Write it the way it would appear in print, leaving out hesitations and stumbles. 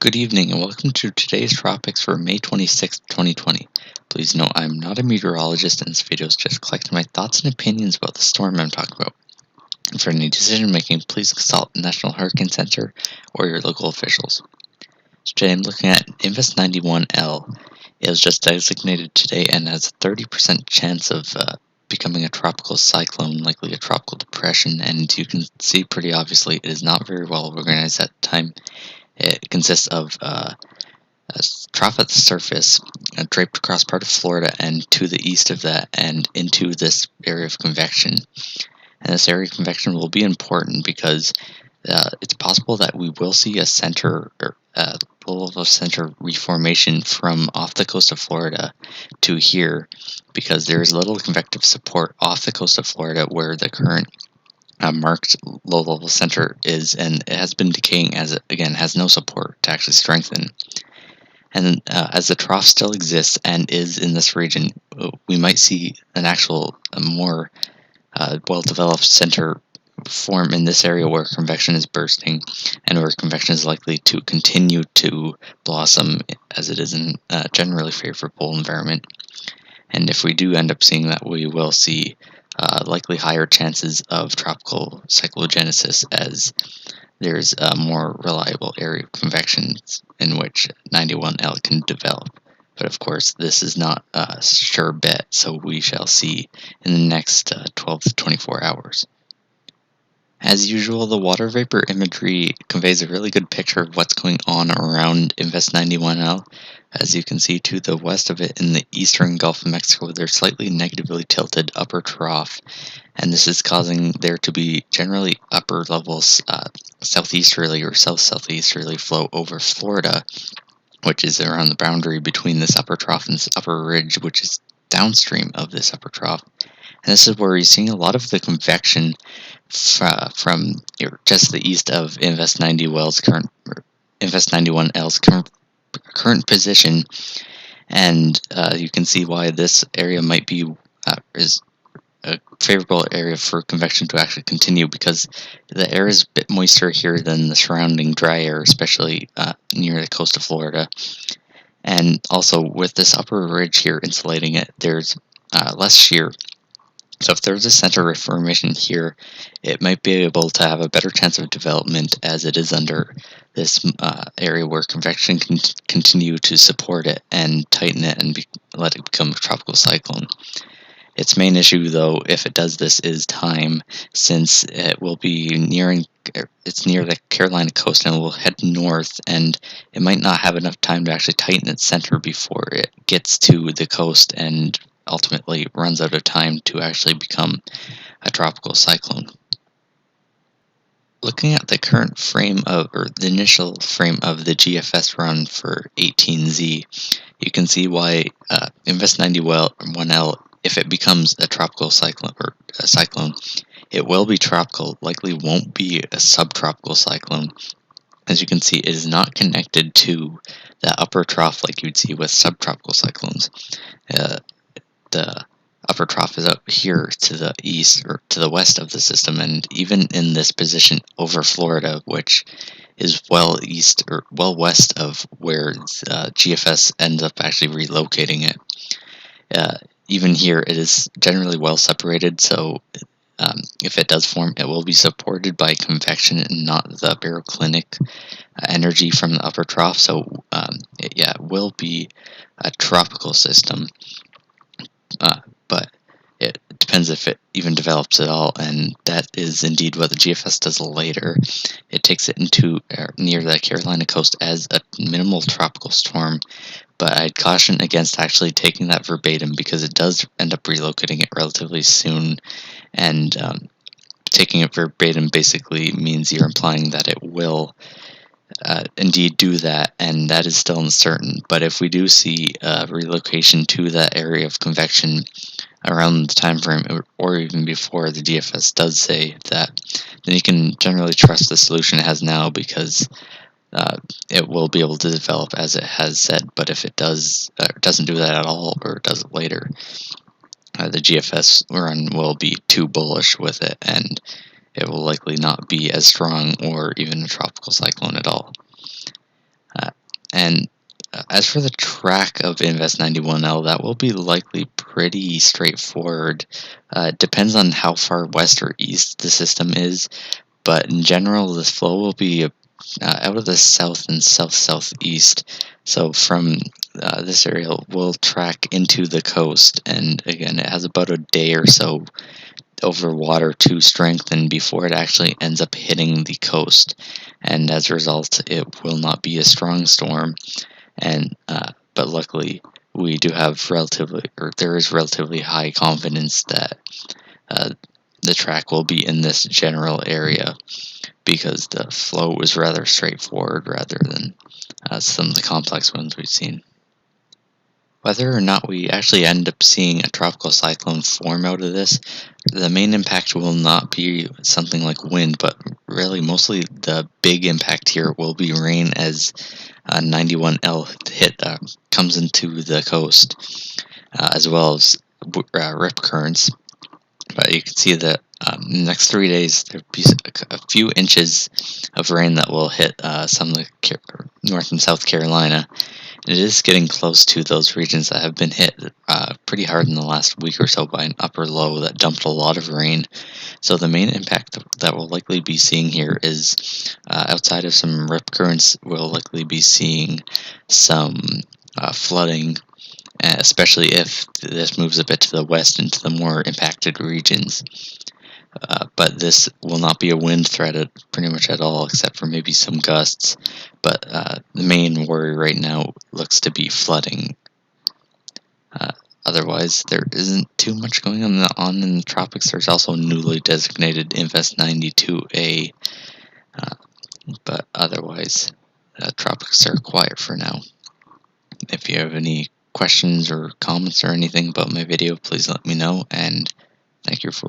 Good evening and welcome to today's Tropics for May 26th, 2020. Please note I am not a meteorologist and this video is just collecting my thoughts and opinions about the storm I'm talking about. And for any decision making, please consult the National Hurricane Center or your local officials. So today I'm looking at Invest 91L. It was just designated today and has a 30% chance of becoming a tropical cyclone, likely a tropical depression, and you can see pretty obviously it is not very well organized at the time. It consists of a trough at the surface draped across part of Florida and to the east of that and into this area of convection. And this area of convection will be important because it's possible that we will see a center or low-level center reformation from off the coast of Florida to here because there is little convective support off the coast of Florida where the current marked low-level center is, and it has been decaying as it, again, has no support to actually strengthen. And as the trough still exists and is in this region, we might see an actual, more well-developed center form in this area where convection is bursting and where convection is likely to continue to blossom as it is in a generally favorable environment. And if we do end up seeing that, we will see likely higher chances of tropical cyclogenesis as there's a more reliable area of convection in which 91L can develop. But of course, this is not a sure bet, so we shall see in the next 12 to 24 hours. As usual, the water vapor imagery conveys a really good picture of what's going on around Invest 91L. As you can see to the west of it in the eastern Gulf of Mexico, there's slightly negatively tilted upper trough, and this is causing there to be generally upper levels southeasterly or south-southeasterly flow over Florida, which is around the boundary between this upper trough and this upper ridge, which is downstream of this upper trough. And this is where you're seeing a lot of the convection from just the east of Invest 91L's current position, and you can see why this area might be is a favorable area for convection to actually continue because the air is a bit moister here than the surrounding dry air, especially near the coast of Florida. And also with this upper ridge here insulating it, there's less shear. So if there's a center reformation here, it might be able to have a better chance of development as it is under this area where convection can continue to support it and tighten it and let it become a tropical cyclone. Its main issue, though, if it does this, is time, since it will be near the Carolina coast and it will head north, and it might not have enough time to actually tighten its center before it gets to the coast and ultimately runs out of time to actually become a tropical cyclone. Looking at the current frame or the initial frame of the GFS run for 18Z, you can see why Invest 91L, if it becomes a tropical cyclone or a cyclone, it will be tropical, likely won't be a subtropical cyclone. As you can see, it is not connected to the upper trough like you'd see with subtropical cyclones. The upper trough is up here to the east or to the west of the system, and even in this position over Florida, which is well east or well west of where GFS ends up actually relocating it. Even here, it is generally well separated, so if it does form, it will be supported by convection and not the baroclinic energy from the upper trough. So it will be a tropical system. But it depends if it even develops at all, and that is indeed what the GFS does later. It takes it into near the Carolina coast as a minimal tropical storm, but I'd caution against actually taking that verbatim because it does end up relocating it relatively soon, and taking it verbatim basically means you're implying that it will indeed do that, and that is still uncertain. But if we do see relocation to that area of convection around the time frame or even before the GFS does say that, then you can generally trust the solution it has now because it will be able to develop as it has said. But if it doesn't do that at all or does it later, the GFS run will be too bullish with it, and it will likely not be as strong or even a tropical cyclone at all. And as for the track of Invest 91L, that will be likely pretty straightforward. It depends on how far west or east the system is, but in general, this flow will be out of the south and south-southeast. So from this area, we'll track into the coast, and again, it has about a day or so over water to strengthen before it actually ends up hitting the coast. And as a result, it will not be a strong storm. And but luckily, we do have there is relatively high confidence that uh, the track will be in this general area because the flow was rather straightforward rather than some of the complex ones we've seen. Whether or not we actually end up seeing a tropical cyclone form out of this, the main impact will not be something like wind, but really mostly the big impact here will be rain as 91L comes into the coast, as well as rip currents. But you can see that in the next 3 days there'll be a few inches of rain that will hit some of the North and South Carolina. It is getting close to those regions that have been hit pretty hard in the last week or so by an upper low that dumped a lot of rain. So the main impact that we'll likely be seeing here is outside of some rip currents, we'll likely be seeing some flooding, especially if this moves a bit to the west into the more impacted regions. But this will not be a wind threat pretty much at all, except for maybe some gusts. But the main worry right now looks to be flooding. Otherwise, there isn't too much going on in the tropics. There's also newly designated Invest 92A, but otherwise, tropics are quiet for now. If you have any questions or comments or anything about my video, please let me know, and thank you for